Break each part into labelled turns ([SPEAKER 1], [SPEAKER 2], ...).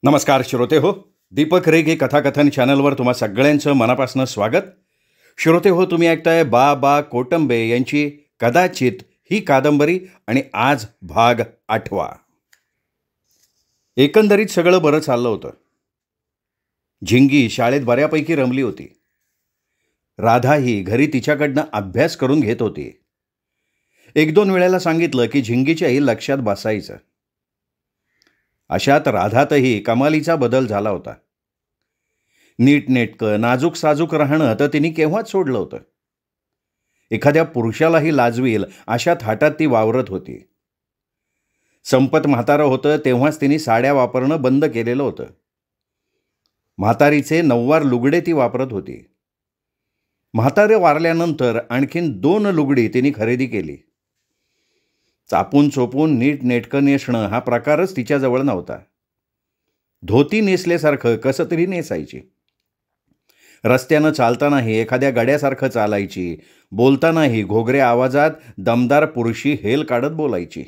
[SPEAKER 1] नमस्कार श्रोते हो. दीपक रेगे कथाकथन चॅनलवर तुम्हा सगळ्यांचं मनापासून स्वागत. श्रोते हो, तुम्ही ऐकताय बा कोटंबे यांची कदाचित ही कादंबरी आणि आज भाग 8. एकंदरीत सगळं बरं चाललं होतं. झिंगी शाळेत बऱ्यापैकी रमली होती. राधाही घरी तिच्याकडनं अभ्यास करून घेत होती. 1-2 वेळेला सांगितलं की झिंगीच्याही लक्षात बसायचं. अशात राधातही कमालीचा बदल झाला होता. नीटनेटकं नाजूक साजूक राहणं तर तिने केव्हाच सोडलं होतं. एखाद्या पुरुषालाही लाजवील अशा थाटात ती वावरत होती. संपत म्हातारं होतं तेव्हाच तिने साड्या वापरणं बंद केलेलं होतं. म्हातारीचे नऊवार लुगडे ती वापरत होती. म्हातारे वारल्यानंतर आणखीन 2 लुगडी तिने खरेदी केली. चापून चोपून नीटनेटकं नेसणं हा प्रकारच तिच्याजवळ नव्हता. धोती नेसल्यासारखं कसं तरी नेसायची. रस्त्यानं चालतानाही एखाद्या गड्यासारखं चालायची. बोलतानाही घोगऱ्या आवाजात दमदार पुरुषी हेल काढत बोलायची.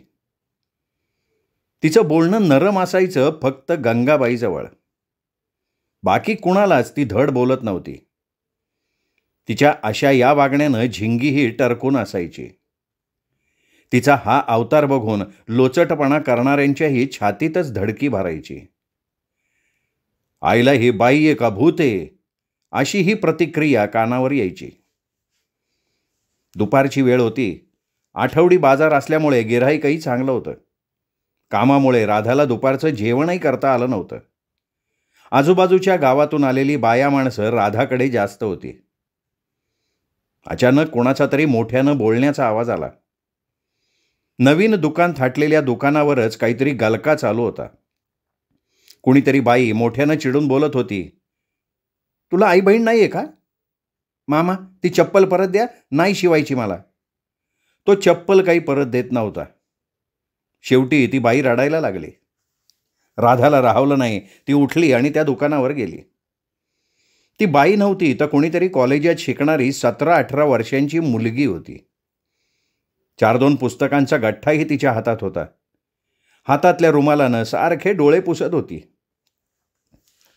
[SPEAKER 1] तिचं बोलणं नरम असायचं फक्त गंगाबाईजवळ. बाकी कुणालाच ती धड बोलत नव्हती. तिच्या अशा या वागण्यानं झिंगीही टरकून असायची. तिचा हा अवतार बघून लोचटपणा करणाऱ्यांच्याही छातीतच धडकी भरायची. आईला ही बाई आहे का भूत आहे, अशी ही प्रतिक्रिया कानावर यायची. दुपारची वेळ होती. आठवडी बाजार असल्यामुळे गिऱ्हाईकही चांगलं होतं. कामामुळे राधाला दुपारचं जेवणही करता आलं नव्हतं. आजूबाजूच्या गावातून आलेली बाया माणसं राधाकडे जास्त होती. अचानक कोणाचा तरी मोठ्यानं बोलण्याचा आवाज आला. नवीन दुकान थाटलेल्या दुकानावरच काहीतरी गलका चालू होता. कुणीतरी बाई मोठ्यानं चिडून बोलत होती, तुला आई बहीण नाही आहे का? मामा, ती चप्पल परत द्या, नाही शिवायची मला. तो चप्पल काही परत देत नव्हता. शेवटी ती बाई रडायला लागली. राधाला राहवलं नाही. ती उठली आणि त्या दुकानावर गेली. ती बाई नव्हती तर कोणीतरी कॉलेजात शिकणारी 17-18 वर्षांची मुलगी होती. 4-2 पुस्तकांचा गठ्ठाही तिच्या हातात होता. हातातल्या रुमालानं सारखे डोळे पुसत होती.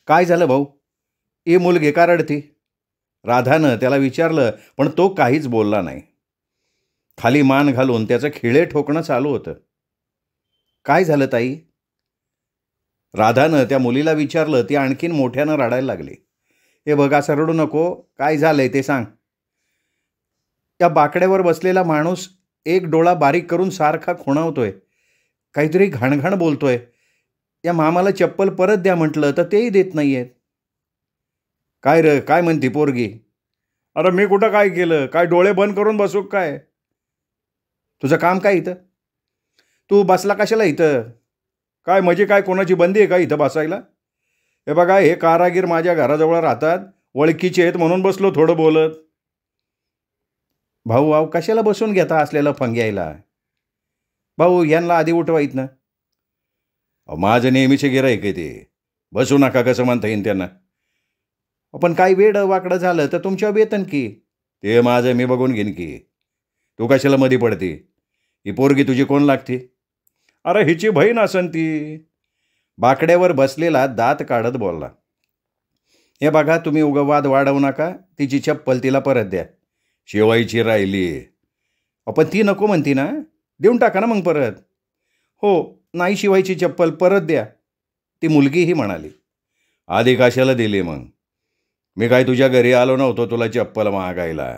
[SPEAKER 1] काय झालं भाऊ? ये मुलगी का रडती? राधानं त्याला विचारलं, पण तो काहीच बोलला नाही. खाली मान घालून त्याचं खिळे ठोकणं चालू होतं. काय झालं ताई? राधानं त्या मुलीला विचारलं. ती आणखीन मोठ्यानं रडायला लागली. हे बघ, असं रडू नको. काय झालंय ते सांग. त्या बाकड्यावर बसलेला माणूस एक डोळा बारीक करून सारखा खुणावतोय. काहीतरी घाणघाण बोलतोय. या मामाला चप्पल परत द्या म्हटलं तर तेही देत नाहीयेत. काय रे, काय म्हणती पोरगी? अरे मी कुठं काय केलं? काय डोळे बंद करून बसू काय? तुझं काम काय इथं? तू बसला कशाला इथं? काय म्हणजे काय, कोणाची बंदी आहे का इथं बसायला? हे बघा, हे कारागीर माझ्या घराजवळ राहतात, ओळखीचे आहेत म्हणून बसलो थोडं बोलत. भाऊ कशाला बसून घेता असलेलं फंग्यायला? भाऊ, यांना आधी उठवा इथनं. माझं नेहमीचे गिऱ्हाईक आहे ते. बसू नका कसं म्हणता येईल त्यांना? पण काही वेळ वाकडं झालं तर तुमच्यावर येतं की. ते माझं मी बघून घेईन की. तू कशाला मध्ये पडते? ही पोरगी तुझी कोण लागते? अरे हिची बहीण असन ती. बाकड्यावर बसलेला दात काढत बोलला. हे बघा, तुम्ही उगवाद वाढवू नका. तिची चप्पल तिला परत द्या. शिवायची राहिली. पण ती नको म्हणती ना, देऊन टाका ना मग परत. हो, नाही शिवायची चप्पल परत द्या, ती मुलगीही म्हणाली. आधी कशाला दिली मग? मी काय तुझ्या घरी आलो नव्हतो तुला चप्पल मागायला?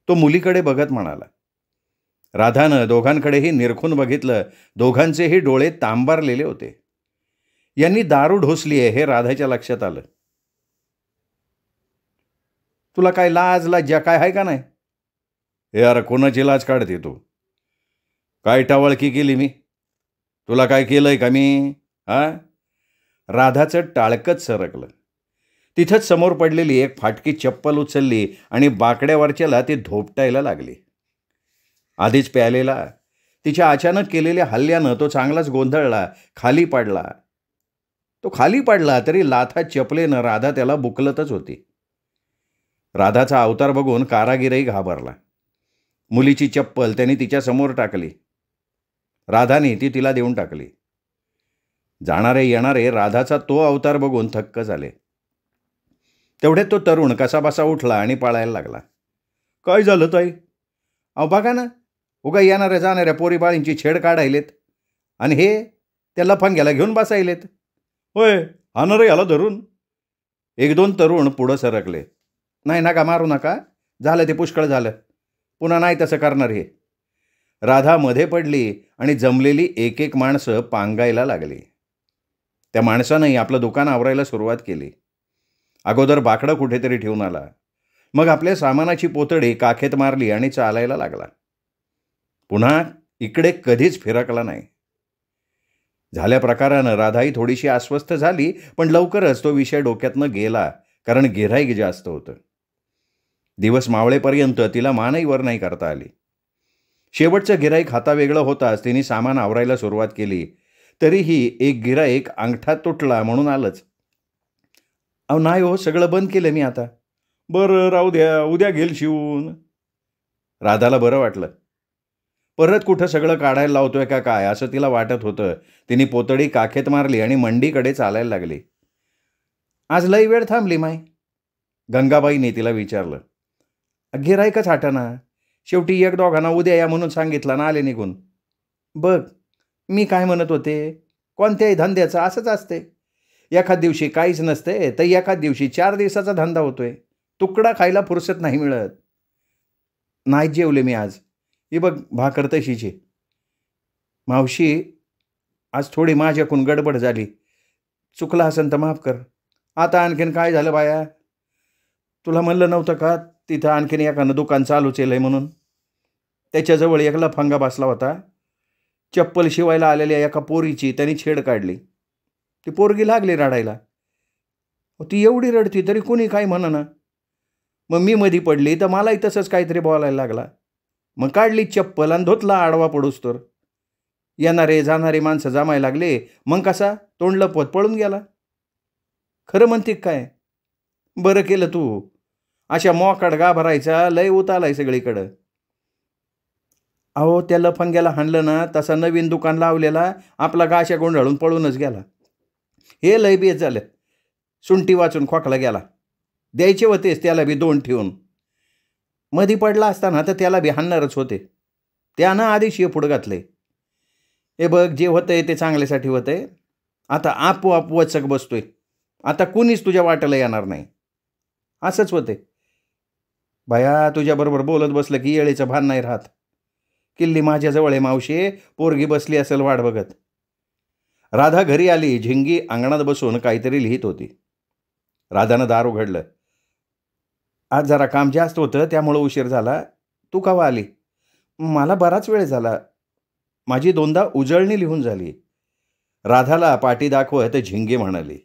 [SPEAKER 1] तो मुलीकडे बघत म्हणाला. राधानं दोघांकडेही निरखून बघितलं. दोघांचेही डोळे तांबारलेले होते. यांनी दारू ढोसली आहे हे राधाच्या लक्षात आलं. तुला काय लाज लज्जा काय आहे का नाही? हे अरे, कोणाची लाज काढते तू? काय टावळकी केली मी? तुला काय केलंय का मी? राधाचं टाळकच सरकलं. तिथंच समोर पडलेली एक फाटकी चप्पल उचलली आणि बाकड्यावरच्याला ती धोपटायला लागली. आधीच प्यालेला, तिच्या अचानक केलेल्या हल्ल्यानं तो चांगलाच गोंधळला. खाली पडला. तो खाली पडला तरी लाथा चपलेनं राधा त्याला बुकलतच होती. राधाचा अवतार बघून कारागीरही घाबरला. मुलीची चप्पल त्याने तिच्या समोर टाकली. राधाने ती तिला देऊन टाकली. जाणारे येणारे राधाचा तो अवतार बघून थक्क झाले. तेवढ्यात तो तरुण कसाबसा उठला आणि पळायला लागला. काय झालं ताई? अहो बघा ना, उगा येणाऱ्या जाणाऱ्या पोरीबाळींची छेड काढायलेत आणि हे त्या लफंग्याला घेऊन बसायलेत. होय, हाणं याला धरून. एक दोन तरुण पुढं सरकले. नाही नका मारू नका, झालं ते पुष्कळ झालं, पुन्हा नाही तसं करणार हे. राधा मध्ये पडली आणि जमलेली एक एक माणसं पांगायला लागली. त्या माणसानंही आपलं दुकान आवरायला सुरुवात केली. अगोदर बाकडं कुठेतरी ठेवून आला, मग आपल्या सामानाची पोतडी काखेत मारली आणि चालायला लागला. पुन्हा इकडे कधीच फिरकला नाही. झाल्या प्रकारानं राधाही थोडीशी अस्वस्थ झाली, पण लवकरच तो विषय डोक्यातनं गेला, कारण गिऱ्हाईक जास्त होतं. दिवस मावळेपर्यंत तिला मानही वर नाही करता आली. शेवटचं गिऱ्हाईक हातावेगळं होताच तिने सामान आवरायला सुरुवात केली. तरीही एक गिऱ्हाईक अंगठा तुटला म्हणून आलंच. अहो नाही हो, सगळं बंद केलं मी आता. बरं राहू द्या, उद्या घेईल शिवून. राधाला बरं वाटलं. परत कुठं सगळं काढायला लावतोय का काय असं तिला वाटत होतं. तिने पोतडी काखेत मारली आणि मंडीकडे चालायला लागली. आज लई वेळ थांबली माय? गंगाबाईने तिला विचारलं. गिऱ्हाईकच हाटाना, शेवटी एक दोघांना उद्या या म्हणून सांगितलं ना आले निघून. बघ, मी काय म्हणत होते, कोणत्याही धंद्याचं असंच असते. एखाद दिवशी काहीच नसते तर एखाद दिवशी 4 दिवसाचा धंदा होतोय. तुकडा खायला फुरसत नाही मिळत. नाही जेवले मी आज. ही बघ भाकर तशीची. मावशी, आज थोडी माझ्याकडून गडबड झाली. चुकला असेल तर माफ कर. आता आणखीन काय झालं बाया? तुला म्हणलं नव्हतं का तिथं आणखीन एखादं दुकान चालू केलंय म्हणून? त्याच्याजवळ एक लफंगा बसला होता. चप्पल शिवायला आलेल्या एका पोरीची त्यांनी छेड काढली. ती पोरगी लागली रडायला. ती एवढी रडती तरी कोणी काय म्हणना. मग मी मधी पडली तर मलाही तसंच काहीतरी बोलायला लागला. मग काढली चप्पल आणि धुतला आडवा पडूस तर. येणारे जाणारे माणसं जमायला लागले. मग कसा तोंड लपवत पळून गेला. खरं म्हणते काय? बरं केलं तू. अशा मोकाट गाभरायचा लय उतालाय सगळीकडं. अहो त्या लफंग्याला हाणलं ना, तसा नवीन दुकान लावलेला आपला गाशा गोंधळून पळूनच गेला. हे लय बेस झालं. सुंटी वाचून खोकला गेला. द्यायचे होतेच त्याला बी 2 ठेवून. मधी पडला असताना तर त्याला बी हाणणारच होते. त्यानं आधी शिवपुढं घातले. हे बघ, जे होतंय ते चांगल्यासाठी होतंय. आता आपोआप वचक बसतोय. आता कुणीच तुझ्या वाट्याला येणार नाही. असंच होते बाया. तुझ्याबरोबर बोलत बसलं की येळेचं भान नाही राहत. किल्ली माझ्याजवळ आहे मावशी. पोरगी बसली असेल वाट बघत. राधा घरी आली. झिंगी अंगणात बसून काहीतरी लिहित होती. राधानं दार उघडलं. आज जरा काम जास्त होतं त्यामुळं उशीर झाला. तू केव्हा आली? मला बराच वेळ झाला. माझी 2दा उजळणी लिहून झाली. राधाला पाटी दाखवत झिंगे म्हणाली.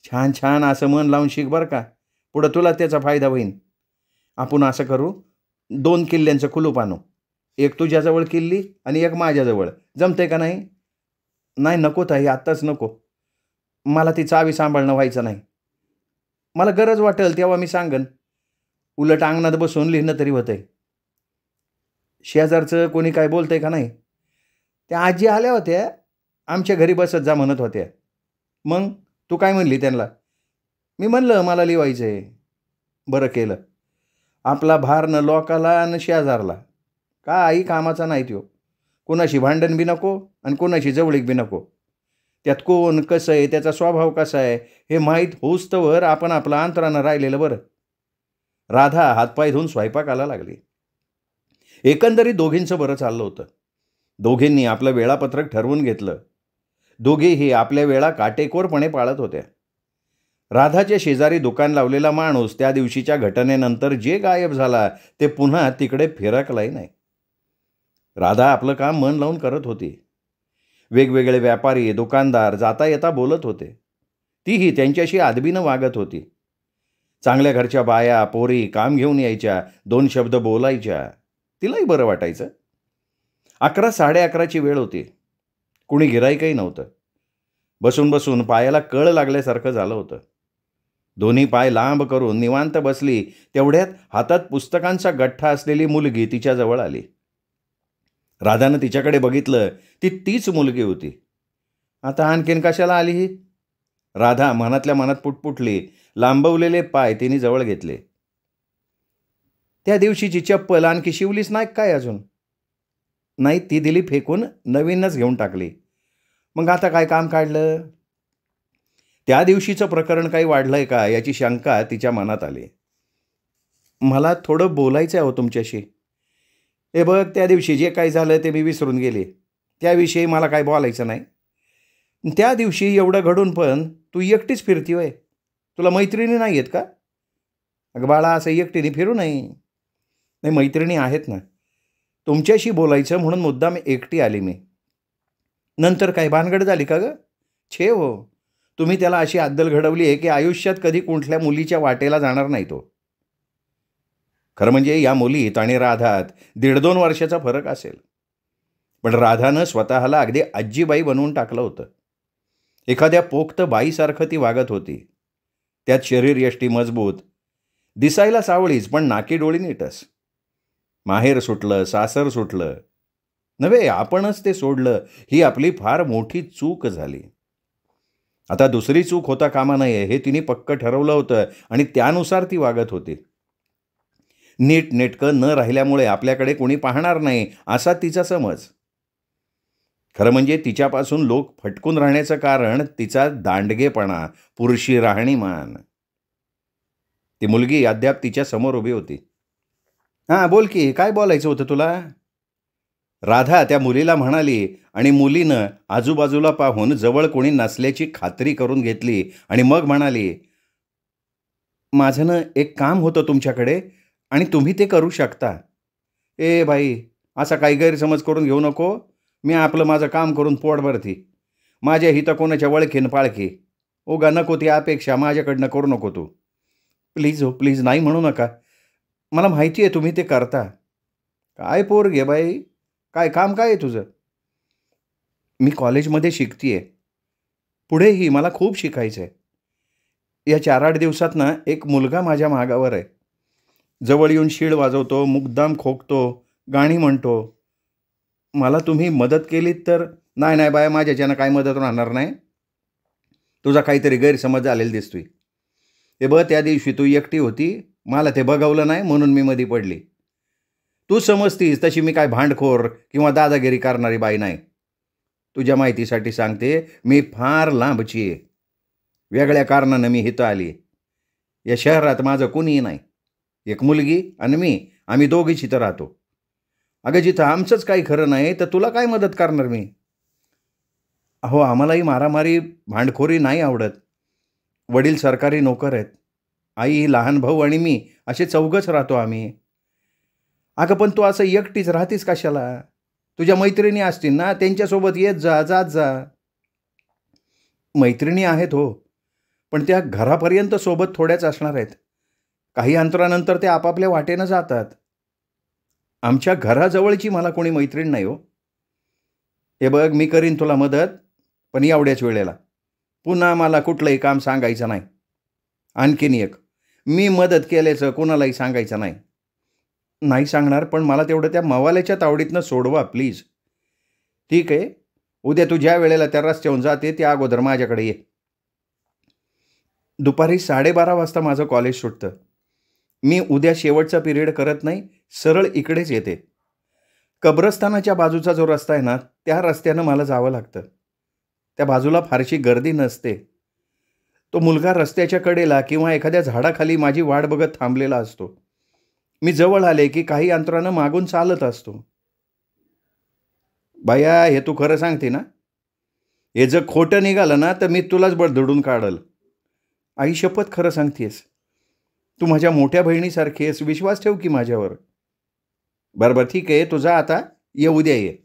[SPEAKER 1] छान छान असं मन लावून शिक बरं का. पुढं तुला त्याचा फायदा होईल. आपण असं करू, 2 किल्ल्यांचं कुलूप आणू. एक तुझ्याजवळ किल्ली आणि एक माझ्याजवळ. जमतंय का नाही? नाही नको ताई, आत्ताच नको. मला ती चावी सांभाळणं व्हायचं नाही. मला गरज वाटेल तेव्हा मी सांगन. उलट अंगणात बसून लिहिणं तरी होतंय. शेजारचं कोणी काय बोलतंय का नाही? त्या आजी आल्या होत्या, आमच्या घरी बसत जा म्हणत होत्या. मग तू काय म्हणली त्यांना? मी म्हणलं मला लिवायचं आहे. बरं केलं. आपला भार न लोकाला न शेजारला. काही कामाचा नाही त्यो. कोणाशी भांडण बी नको आणि कोणाशी जवळीक बी नको. त्यात कोण कसं आहे, त्याचा स्वभाव कसा आहे हे माहीत होऊस्तवर आपण आपलं अंतरानं राहिलेलं बरं. राधा हातपाय धुवून स्वयंपाकाला लागली. एकंदरीत दोघींचं बरं चाललं होतं. दोघींनी आपलं वेळापत्रक ठरवून घेतलं. दोघेही आपल्या वेळा काटेकोरपणे पाळत होत्या. राधाच्या शेजारी दुकान लावलेला माणूस त्या दिवशीच्या घटनेनंतर जे गायब झाला ते पुन्हा तिकडे फिरकलाही नाही. राधा आपलं काम मन लावून करत होती. वेगवेगळे व्यापारी दुकानदार जाता येता बोलत होते. तीही त्यांच्याशी आदबीनं वागत होती. चांगल्या घरच्या बाया पोरी काम घेऊन यायच्या, 2 शब्द बोलायच्या. तिलाही बरं वाटायचं. 11, 11:30ची वेळ होती. कुणी गिऱ्हाईकही नव्हतं. बसून बसून पायाला कळ लागल्यासारखं झालं होतं. दोन्ही पाय लांब करून निवांत बसली. तेवढ्यात हातात पुस्तकांचा गठ्ठा असलेली मुलगी तिच्याजवळ आली. राधानं तिच्याकडे बघितलं. ती तीच मुलगी होती. आता आणखीन कशाला आली ही? राधा मनातल्या मनात पुटपुटली. लांबवलेले पाय तिने जवळ घेतले. त्या दिवशीची चप्पल आणखी शिवलीच नाही काय अजून? नाही, ती दिली फेकून, नवीनच घेऊन टाकली. मग आता काय काम काढलं? त्या दिवशीचं प्रकरण काही वाढलंय का याची शंका तिच्या मनात आली. मला थोडं बोलायचं आहे हो तुमच्याशी. हे बघ, त्या दिवशी जे काही झालं ते मी विसरून गेले. त्याविषयी मला काय बोलायचं नाही. त्या दिवशी एवढं घडून पण तू एकटीच फिरती होय? तुला मैत्रिणी नाही आहेत का? अगं बाळा, असं एकटीने फिरू नाही. नाही, मैत्रिणी आहेत ना. तुमच्याशी बोलायचं म्हणून मुद्दाम एकटी आली मी. नंतर काय भानगड झाली का गं? छे हो, तुम्ही त्याला अशी अद्दल घडवली आहे की आयुष्यात कधी कुठल्या मुलीच्या वाटेला जाणार नाही तो. खरं म्हणजे या मुलीत आणि राधात 1.5-2 वर्षाचा फरक असेल. पण राधानं स्वतःला अगदी आजीबाई बनवून टाकलं होतं. एखाद्या पोक्त बाईसारखं ती वागत होती. त्यात शरीरयष्टी मजबूत, दिसायला सावळीच पण नाकी डोळी नीटस. माहेर सुटलं, सासर सुटलं नव्हे, आपणच ते सोडलं. ही आपली फार मोठी चूक झाली. आता दुसरी चूक होता कामा नये हे तिने पक्क ठरवलं होतं आणि त्यानुसार ती वागत होती. नीट नेटकं न राहिल्यामुळे आपल्याकडे कोणी पाहणार नाही असा तिचा समज. खरं म्हणजे तिच्यापासून लोक फटकून राहण्याचं कारण तिचा दांडगेपणा, पुरुषी राहणीमान. ती मुलगी अद्याप तिच्या समोर उभी होती. हां, बोल की, काय बोलायचं होतं तुला? राधा त्या मुलीला म्हणाली आणि मुलीनं आजूबाजूला पाहून जवळ कोणी नसल्याची खात्री करून घेतली आणि मग म्हणाली, माझं ना एक काम होतं तुमच्याकडे आणि तुम्ही ते करू शकता. ए बाई, असा काही गैरसमज करून घेऊ नको. मी आपलं माझं काम करून पोट भरती. माझ्या हिथं कोणाच्या वळखीन पाळखी उगा नको ती अपेक्षा माझ्याकडनं करू नको तू. प्लीज हो, प्लीज, नाही म्हणू नका. मला माहिती आहे तुम्ही ते करता. काय पोरगे बाई, काय काम काय आहे तुझं? मी कॉलेजमध्ये शिकतीये. पुढेही मला खूप शिकायचं आहे. या 4-8 दिवसात ना एक मुलगा माझ्या मागावर आहे. जवळ येऊन शीळ वाजवतो, मुद्दाम खोकतो, गाणी म्हणतो. मला तुम्ही मदत केलीत तर. नाही नाही बाया, माझ्याच्यानं काय मदत राहणार नाही. तुझा काहीतरी गैरसमज झालेला दिसतोय. हे बघ, त्या दिवशी तू एकटी होती, मला ते बघवलं नाही म्हणून मी मध्ये पडली. तू समजतीस तशी मी काय भांडखोर किंवा दादागिरी करणारी बाई नाही. तुझ्या माहितीसाठी सांगते, मी फार लांबची आहे. वेगळ्या कारणानं मी इथं आली. या शहरात माझं कुणीही नाही. एक मुलगी आणि मी, आम्ही दोघीच इथं राहतो. अगं, जिथं आमचंच काही खरं नाही तर तुला काय मदत करणार मी? अहो, आम्हालाही मारामारी, भांडखोरी नाही आवडत. वडील सरकारी नोकर आहेत. आई, लहान भाऊ आणि मी असे चौघच राहतो आम्ही. अगं, पण तू असं एकटीच राहतीस कशाला? तुझ्या मैत्रिणी असतील ना, त्यांच्यासोबत येत जा, जात जा. मैत्रिणी आहेत हो, पण त्या घरापर्यंत सोबत थोड्याच असणार आहेत. काही अंतरानंतर ते आपापल्या वाटेनं जातात. आमच्या घराजवळची मला कोणी मैत्रीण नाही हो. हे बघ, मी करीन तुला मदत, पण एवढ्याच वेळेला. पुन्हा मला कुठलंही काम सांगायचं नाही. आणखीन एक, मी मदत केल्याचं कोणालाही सांगायचं नाही. नाही सांगणार, पण मला तेवढं त्या मवाल्याच्या तावडीतनं सोडवा प्लीज. ठीक आहे, उद्या तू ज्या वेळेला त्या रस्त्यावरून जाते त्या अगोदर माझ्याकडे ये. दुपारी 12:30 वाजता माझं कॉलेज सुटतं. मी उद्या शेवटचा पिरियड करत नाही, सरळ इकडेच येते. कब्रस्तानाच्या बाजूचा जो रस्ता आहे ना, त्या रस्त्यानं मला जावं लागतं. त्या बाजूला फारशी गर्दी नसते. तो मुलगा रस्त्याच्या कडेला किंवा एखाद्या झाडाखाली माझी वाट बघत थांबलेला असतो. मी जवळ आले की काही अंतरानं मागून चालत असतो. बाया, हे तू खरं सांगते ना? हे जर खोटं निघालं ना तर मी तुलाच बडधडून काढल. आई शपथ खरं सांगतेस. तू माझ्या मोठ्या बहिणीसारखी आहेस, विश्वास ठेव की माझ्यावर. बरं ठीक आहे, तू जा आता, ये उद्या ये.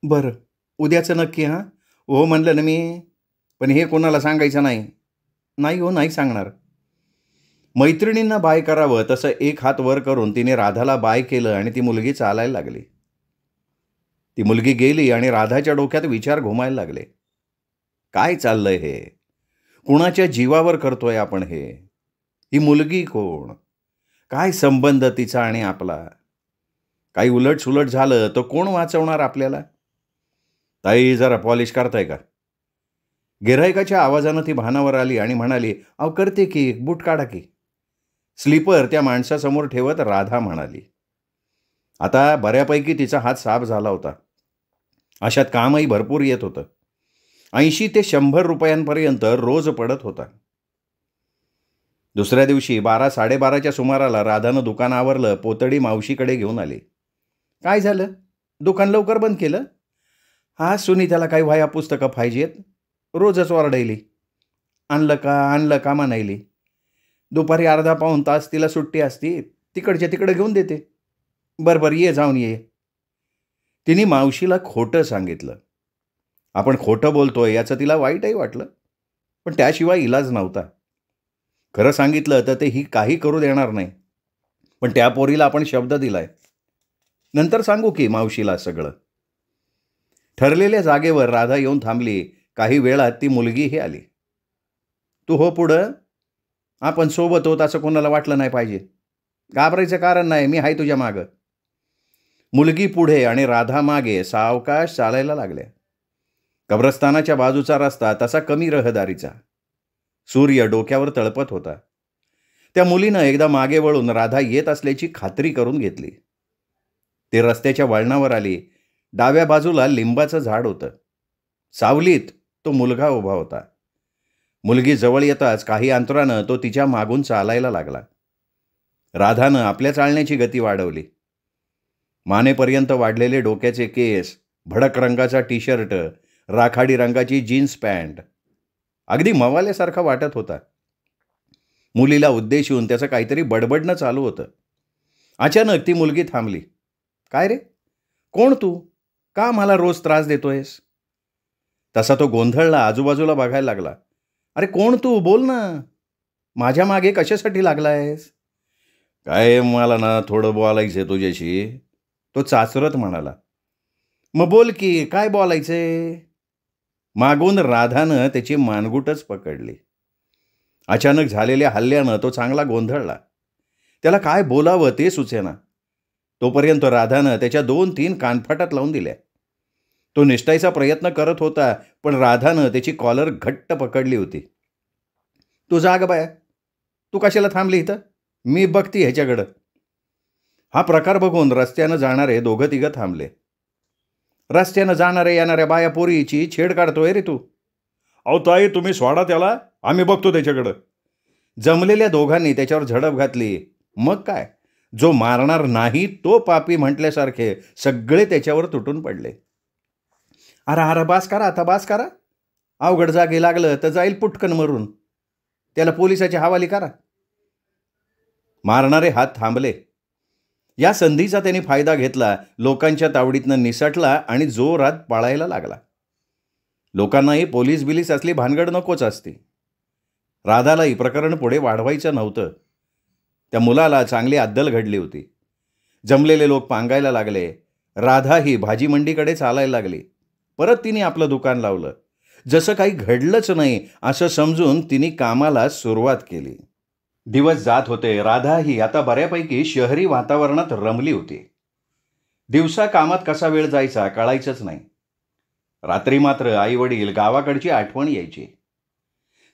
[SPEAKER 1] बरं, उद्याचं नक्की हां? हो म्हणलं ना मी, पण हे कोणाला सांगायचं नाही. नाही हो, नाही सांगणार. मैत्रिणींना बाय करावं तसं एक हात वर करून तिने राधाला बाय केलं आणि ती मुलगी चालायला लागली. ती मुलगी गेली आणि राधाच्या डोक्यात विचार घुमायला लागले. काय चाललंय हे? कुणाच्या जीवावर करतोय आपण हे? ही मुलगी कोण? काय संबंध तिचा आणि आपला? काही उलटसुलट झालं तर कोण वाचवणार आपल्याला? ताई जरा पॉलिश करताय का? गिऱ्हाईकाच्या आवाजानं ती भानावर आली आणि म्हणाली, अहो करते की, बूट काढा की. स्लीपर त्या माणसासमोर ठेवत राधा म्हणाली. आता बऱ्यापैकी तिचा हात साफ झाला होता. अशात कामही भरपूर येत होतं. 80 ते 100 रुपयांपर्यंत रोज पडत होता. दुसऱ्या दिवशी 12-12:30च्या सुमाराला राधानं दुकान आवरलं, पोतडी मावशीकडे घेऊन आली. काय झालं? दुकान लवकर बंद केलं? हा सुनीताला काही वह्या पुस्तकं पाहिजेत. रोजच ओरडायली. आणलं का म्हणायली. दुपारी अर्धा पाऊण तास तिला सुट्टी असती, तिकडच्या तिकडं घेऊन देते. बरं ये जाऊन ये. तिने मावशीला खोटं सांगितलं. आपण खोटं बोलतोय याचं तिला वाईटही वाटलं, पण त्याशिवाय इलाज नव्हता. खरं सांगितलं तर ते ही काही करू देणार नाही, पण त्या पोरीला आपण शब्द दिलाय. नंतर सांगू की मावशीला सगळं. ठरलेल्या जागेवर राधा येऊन थांबली. काही वेळात ती मुलगीही आली. तू हो पुढं. आपण सोबत होत असं कोणाला वाटलं नाही पाहिजे. घाबरायचं कारण नाही, मी आहे तुझ्या मागं. मुलगी पुढे आणि राधा मागे सावकाश चालायला लागल्या. कब्रस्तानाच्या बाजूचा रस्ता तसा कमी रहदारीचा. सूर्य डोक्यावर तळपत होता. त्या मुलीनं एकदा मागे वळून राधा येत असल्याची खात्री करून घेतली. ते रस्त्याच्या वळणावर आली. डाव्या बाजूला लिंबाचं झाड होतं. सावलीत तो मुलगा उभा होता. मुलगी जवळ येताच काही अंतरानं तो तिच्या मागून चालायला लागला. राधानं आपल्या चालण्याची गती वाढवली. मानेपर्यंत वाढलेले डोक्याचे केस, भडक रंगाचा टी शर्ट, राखाडी रंगाची जीन्स पॅन्ट, अगदी मवाल्यासारखा वाटत होता. मुलीला उद्देशून त्याचं काहीतरी बडबडणं चालू होतं. अचानक ती मुलगी थांबली. काय रे, कोण तू? का मला रोज त्रास देतोयस? तसा तो गोंधळला, आजूबाजूला बघायला लागला. अरे कोण तू, बोल ना. माझ्या मागे कशासाठी लागलायस? काय मला ना थोडं बोलायचंय तुझ्याशी, तो चाचरत म्हणाला. मग बोल की, काय बोलायचंय? मागून राधानं त्याची मानगुटच पकडली. अचानक झालेल्या हल्ल्यानं तो चांगला गोंधळला. त्याला काय बोलावं ते सुचेना. तोपर्यंत राधानं त्याच्या 2-3 कानफाटात लावून दिल्या. तो निसटायचा प्रयत्न करत होता, पण राधानं त्याची कॉलर घट्ट पकडली होती. तू जाग बाया, तू कशाला थांबली इथं? मी बघती ह्याच्याकडं. हा प्रकार बघून रस्त्यानं जाणारे दोघं तिघं थांबले. रस्त्यानं जाणारे येणाऱ्या बाया पोरीची छेड काढतोय रे तू. अहो ताई, तुम्ही सोडा त्याला, आम्ही बघतो त्याच्याकडं. जमलेल्या दोघांनी त्याच्यावर झडप घातली. मग काय, जो मारणार नाही तो पापी म्हटल्यासारखे सगळे त्याच्यावर तुटून पडले. अरे बास करा, आता बास करा. अवघड जागे लागलं तर जाईल पुटकन मरून. त्याला पोलिसाच्या हवाली करा. मारणारे हात थांबले. या संधीचा त्यांनी फायदा घेतला. लोकांच्या तावडीतनं निसटला आणि जोरात पळायला लागला. लोकांनाही पोलीस बिलीस असली भानगड नकोच असते. राधालाही प्रकरण पुढे वाढवायचं नव्हतं. त्या मुलाला चांगली अद्दल घडली होती. जमलेले लोक पांगायला लागले. राधाही भाजी मंडीकडे चालायला लागली. परत तिने आपलं दुकान लावलं. जसं काही घडलंच नाही असं समजून तिने कामाला सुरुवात केली. दिवस जात होते. राधा ही आता बऱ्यापैकी शहरी वातावरणात रमली होती. दिवसा कामात कसा वेळ जायचा कळायचंच नाही. रात्री मात्र आई वडील गावाकडची आठवण यायची.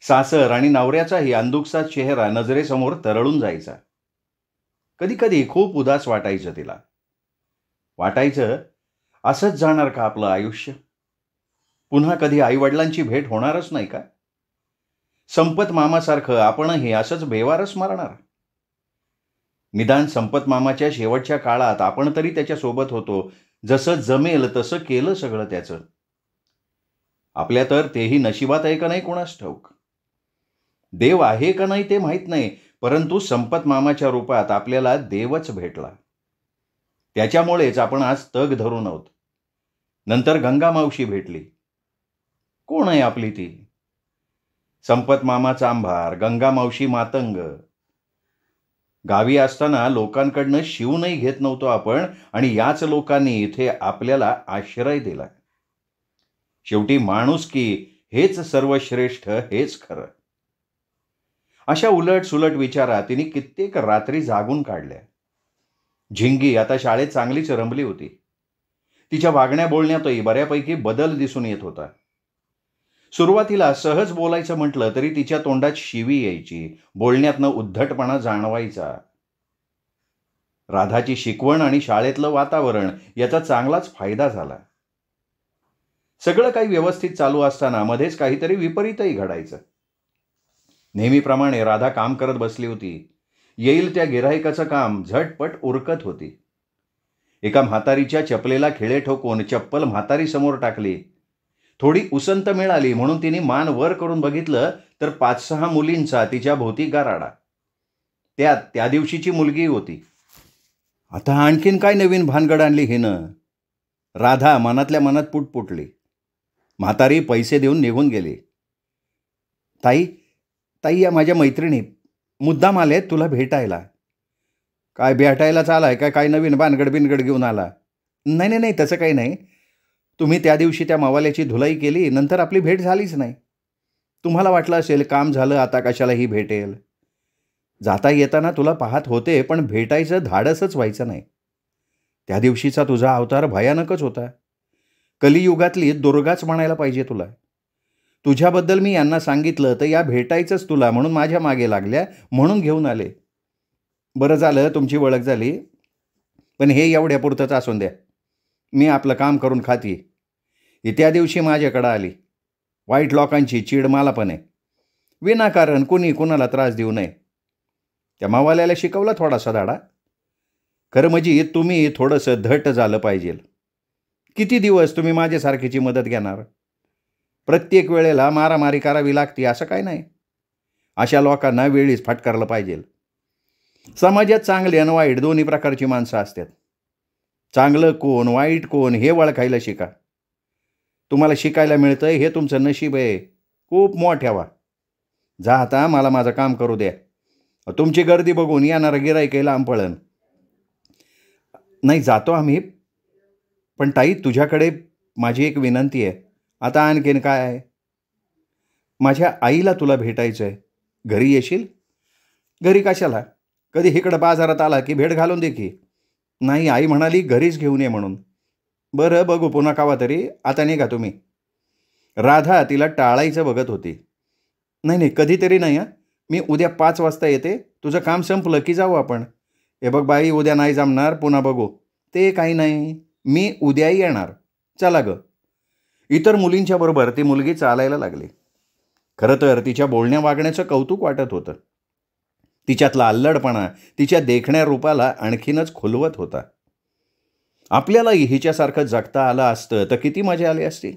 [SPEAKER 1] सासर आणि नवऱ्याचाही अंदुकसा चेहरा नजरेसमोर तरळून जायचा. कधी कधी खूप उदास वाटायचं तिला. वाटायचं असंच जाणार का आपलं आयुष्य? पुन्हा कधी आईवडिलांची भेट होणारच नाही का? संपत मामासारखं आपणही असंच बेवारस मारणार? निदान संपत मामाच्या शेवटच्या काळात आपण तरी त्याच्यासोबत होतो. जसं जमेल तसं केलं सगळं त्याचं. आपल्या तर तेही नशिबात आहे का नाही कोणास ठाऊक. देव आहे का नाही ते माहीत नाही, परंतु संपत मामाच्या रूपात आपल्याला देवच भेटला. त्याच्यामुळेच आपण आज तग धरून आहोत. नंतर गंगा मावशी भेटली. कोण आहे आपली ती? संपत मामा चांभार, गंगा मावशी मातंग. गावी असताना लोकांकडनं शिवूनही घेत नव्हतो आपण, आणि याच लोकांनी इथे आपल्याला आश्रय दिला. शेवटी माणुसकी हेच सर्वश्रेष्ठ, हेच खरं. अशा उलट सुलट विचारात तिने कित्येक रात्री जागून काढल्या. झिंगी आता शाळेत चांगलीच रमली होती. तिच्या वागण्या बोलण्यातही बऱ्यापैकी बदल दिसून येत होता. सुरुवातीला सहज बोलायचं म्हटलं तरी तिच्या तोंडात शिवी यायची, बोलण्यातनं उद्धटपणा जाणवायचा. राधाची शिकवण आणि शाळेतलं वातावरण याचा चांगलाच फायदा झाला. सगळं काही व्यवस्थित चालू असताना मध्येच काहीतरी विपरीतही घडायचं. नेहमीप्रमाणे राधा काम करत बसली होती. येईल त्या गिऱ्हाईकाचं काम झटपट उरकत होती. एका म्हातारीच्या चपलेला खिळे ठोकून चप्पल म्हातारी समोर टाकली. थोडी उसंत मिळाली म्हणून तिने मान वर करून बघितलं तर 5-6 मुलींचा तिच्या भोवती गाराडा. त्यात त्या दिवशीची मुलगी होती. आता आणखीन काय नवीन भानगड आणली हिनं? राधा मनातल्या मनात पुटपुटली. म्हातारी पैसे देऊन निघून गेली. ताई ताई, या माझ्या मैत्रिणी मुद्दाम आले तुला भेटायला. काय भेटायलाच आलाय काय? काय नवीन भानगड बिनगड घेऊन आला? नाही नाही नाही, तसं काही नाही. तुम्ही त्या दिवशी त्या मावाल्याची धुलाई केली, नंतर आपली भेट झालीच नाही. तुम्हाला वाटलं असेल काम झालं आता कशाला ही भेटेल. जाता येताना तुला पाहत होते, पण भेटायचं धाडसच व्हायचं नाही. त्या दिवशीचा तुझा अवतार भयानकच होता. कलियुगातली दुर्गाच म्हणायला पाहिजे तुला. तुझ्याबद्दल मी यांना सांगितलं तर या भेटायचंच तुला म्हणून माझ्या मागे लागल्या, म्हणून घेऊन आले. बरं झालं तुमची ओळख झाली, पण हे एवढ्यापुरतंच असून द्या. मी आपलं काम करून खाती. ही त्या दिवशी माझ्याकडं आली. वाईट लोकांची चीड मला पण आहे. विनाकारण कुणी कुणाला त्रास देऊ नये. त्या मावाल्याला शिकवला थोडासा धाडा. खरं म्हणजे तुम्ही थोडंसं धट झालं पाहिजे. किती दिवस तुम्ही माझ्यासारखीची मदत घेणार? प्रत्येक वेळेला मारामारी करावी लागते असं काय नाही. अशा लोकांना वेळीच फटकारलं पाहिजे. समाजात चांगले आणि वाईट दोन्ही प्रकारची माणसं असतात. चांगलं कोण वाईट कोण हे ओळखायला शिका. तुम्हाला शिकायला मिळतं हे तुमचं नशीब आहे. खूप मोठ्यावा. जा आता, मला माझं काम करू द्या. तुमची गर्दी बघून येणारं गिऱ्हाईक लांब पळण. नाही जातो आम्ही, पण ताई तुझ्याकडे माझी एक विनंती आहे. आता आणखीन काय आहे? माझ्या आईला तुला भेटायचं आहे. घरी येशील? घरी कशाला? कधी इकडं बाजारात आला की भेट घालून दे की. नाही, आई म्हणाली घरीच घेऊन ये म्हणून. बरं बघू पुन्हा कावा तरी. आता निघा तुम्ही. राधा तिला टाळायचं बघत होती. नाही नाही, कधीतरी नाही. मी उद्या 5 वाजता येते. तुझं काम संपलं की जाऊ आपण. हे बघ बाई, उद्या नाही जमणार, पुन्हा बघू. ते काही नाही, मी उद्याही येणार. चला ग. इतर मुलींच्या बरोबर ती मुलगी चालायला लागली. खरं तर तिच्या बोलण्या वागण्याचं कौतुक वाटत होतं. तिच्यातला अल्लडपणा तिच्या देखण्या रूपाला आणखीनच खुलवत होता. आपल्यालाही हिच्यासारखं जगता आलं असतं तर किती मजा आली असती.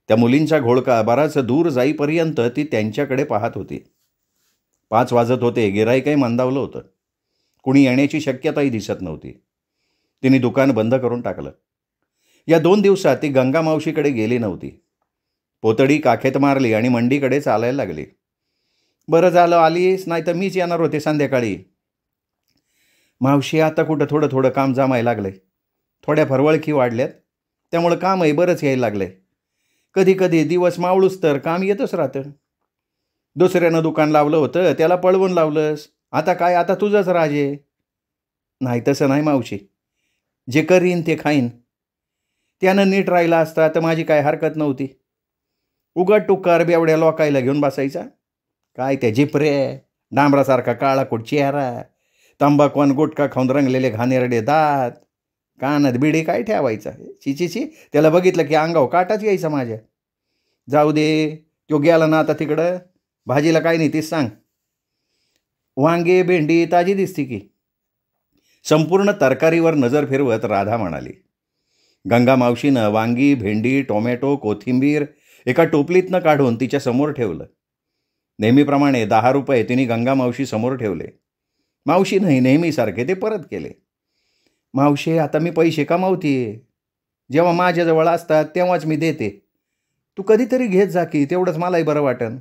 [SPEAKER 1] त्या मुलींचा घोळका बराच दूर जाईपर्यंत ती त्यांच्याकडे पाहत होती. 5 वाजत होते. गिऱ्हाईकही मंदावलं होतं. कुणी येण्याची शक्यताही दिसत नव्हती. तिने दुकान बंद करून टाकलं. या 2 दिवसात ती गंगा मावशीकडे गेली नव्हती. पोतडी काखेत मारली आणि मंडीकडे चालायला लागली. बरं झालं आलीस, नाही तर मीच येणार होते संध्याकाळी. मावशी, आता कुठं थोडं थोडं काम जमायला लागलंय. थोड्या फरवळखी वाढल्यात, त्यामुळं कामही बरंच यायला लागलंय. कधी कधी दिवस मावळूस तर काम येतच राहतं. दुसऱ्यानं दुकान लावलं होतं, त्याला पळवून लावलंस. आता काय, आता तुझंच राजे. नाही तसं नाही मावशी, जे करीन ते खाईन. त्यानं नीट राहिला असता तर माझी काय हरकत नव्हती. उगाच टुकार बेवड्या लोकायला घेऊन बसायचा. काय त्या जिपरे, डांबरासारखा काळाकोट चेहरा, तंबाखू आणि गुटखा खाऊन रंगलेले घाणेरडे दात, कानात बिडी काय ठेवायचा. चिचिची, त्याला बघितलं की अंगावर काटाच यायचा माझ्या. जाऊ दे, तो गेला ना आता तिकडं. भाजीला काय नाही तीच सांग. वांगे भेंडी ताजी दिसती की. संपूर्ण तरकारीवर नजर फिरवत राधा म्हणाली. गंगा मावशीनं वांगी, भेंडी, टोमॅटो, कोथिंबीर एका टोपलीतनं काढून तिच्या समोर ठेवलं. नेहमीप्रमाणे 10 रुपये तिने गंगा मावशी समोर ठेवले. मावशीनंही नेहमीसारखे ते परत केले. मावशी, आता मी पैसे कमावते. जेव्हा माझ्याजवळ असतात तेव्हाच मी देते. तू कधीतरी घेत जा की, तेवढंच मलाही बरं वाटन.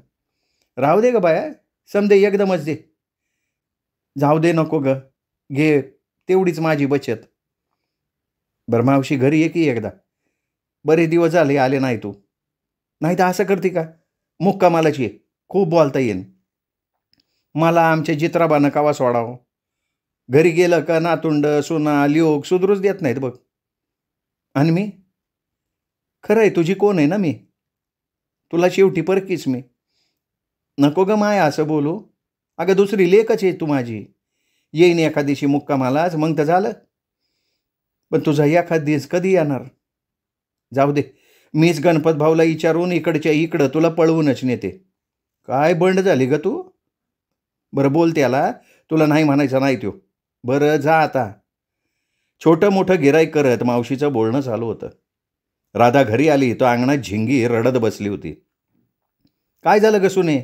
[SPEAKER 1] राहू दे ग बाया, समदे एकदमच दे. जाऊ दे, नको ग, घे, तेवढीच माझी बचत. बरं मावशी, घरी ये की एकदा. बरे दिवस झाले आले नाही तू. नाही तर असं करते का, मुक्कामालाच ये, खूप बोलता येईन. मला आमच्या चित्राबानं कावा सोडावं. घरी गेलं का नातुंड सुना लिओक सुधरूच देत नाहीत बघ. आणि मी खरं आहे, तुझी कोण आहे ना मी, तुला शेवटी परकीच मी. नको ग माया असं बोलू. अगं दुसरी लेकच आहे तू माझी. येईन एखाद दिवशी मुक्कामालाच, मग तर झालं. पण तुझा एखाद दिवस कधी येणार? जाऊ दे, मीच गणपत भाऊला विचारून इकडच्या इकडं तुला पळवूनच नेते. काय बंड झाली ग तू? बरं बोल त्याला, तुला नाही म्हणायचं नाही त्यो. बरं जा आता. छोटं मोठं गिराईक करत मावशीचं बोलणं चालू होतं. राधा घरी आली तो अंगणात झिंगी रडत बसली होती. काय झालं ग सुने?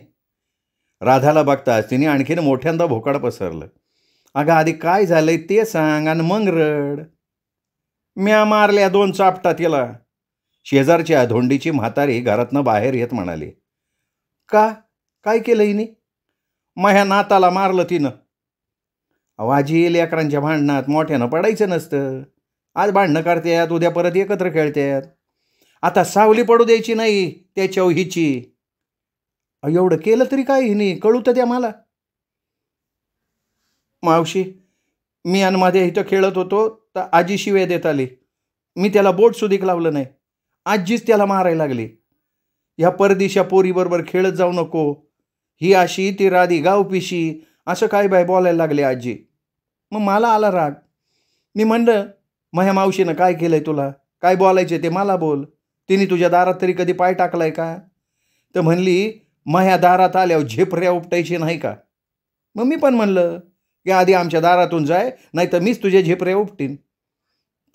[SPEAKER 1] राधाला बघताच तिने आणखीन मोठ्यांदा भोकाड पसरलं. अगं आधी काय झालंय ते सांग आणि मग रड. म्या मारल्या 2 चापटा तिला. शेजारच्या धोंडीची म्हातारी घरातनं बाहेर येत म्हणाली. का? काय केलं हिने? माझ्या नाताला मारलं तिनं. आजी लेकरांच्या भांडणात मोठ्यानं पडायचं नसतं. आज भांडणं करतात, उद्या परत एकत्र खेळतात. आता सावली पडू द्यायची नाही त्याच्यावर हिची. एवढं केलं तरी काय हिने, कळू तर द्या मला. मावशी, मी आणि मध्ये इथं खेळत होतो तर आजी शिव्या देत आली. मी त्याला बोट सुधीक लावलं नाही. आजीच त्याला मारायला लागली. ह्या परदेशा पोरीबरोबर खेळत जाऊ नको, ही अशी ती राधी गावपिशी, असं काय बाय बोलायला लागले आजी. मग मला आला राग. मी म्हणलं, माझ्या मावशीनं काय केलंय तुला? काय बोलायचे ते मला बोल. तिने तुझ्या दारात तरी कधी पाय टाकलाय का? तर म्हणली, माझ्या दारात आल्यावर झेपऱ्या उपटायची नाही का? मग मी पण म्हणलं की आधी आमच्या दारातून जाय, नाही तर मीच तुझ्या झेपऱ्या उपटीन.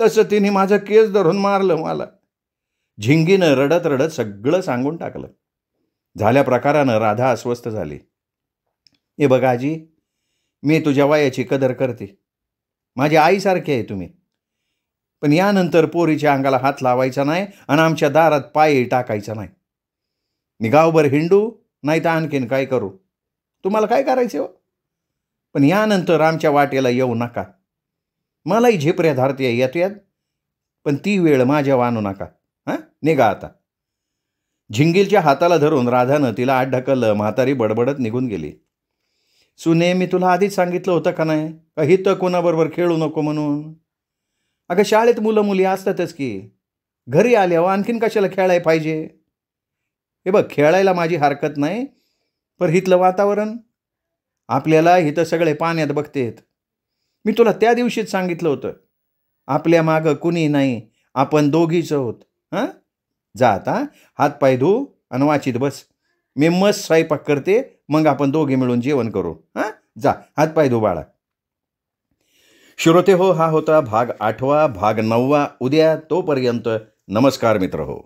[SPEAKER 1] तसं तिने माझं केस धरून मारलं मला. झिंगीनं रडत रडत सगळं सांगून टाकलं. झाल्या प्रकारानं राधा अस्वस्थ झाली. हे बघा आजी, मी तुझ्या वयाची कदर करते. माझी आईसारखी आहे तुम्ही. पण यानंतर पोरीच्या अंगाला हात लावायचा नाही आणि आमच्या दारात पाय टाकायचा नाही. मी गावभर हिंडू नाही तर आणखीन काय करू, तुम्हाला काय करायचं हो? पण यानंतर आमच्या वाटेला येऊ नका. मलाही झेपऱ्या धारत्या येतात, पण ती वेळ माझ्या आणू नका. हां, निघा आता. झिंगीलच्या हाताला धरून राधानं तिला आत ढकललं. म्हातारी बडबडत निघून गेली. सुने, मी तुला आधीच सांगितलं होतं का नाही, का हिथं कोणाबरोबर खेळू नको म्हणून? अगं शाळेत मुलं मुली असतातच की, घरी आल्यावर आणखीन कशाला खेळायला पाहिजे? हे बघ, खेळायला माझी हरकत नाही, पण इथलं वातावरण, आपल्याला इथं सगळे पाण्यात बघतेत. मी तुला त्या दिवशीच सांगितलं होतं, आपल्या मागं कुणी नाही, आपण दोघीच आहोत. हां, जा आता, हातपाय धू आणि वाचित बस. मी मस्त स्वयंपाक करते, मग आपण दोघे मिळून जेवण करू. हां, जा हातपाय धू बाळा. श्रोते हो, हा होता भाग 8. भाग 9 उद्या. तोपर्यंत नमस्कार मित्र हो.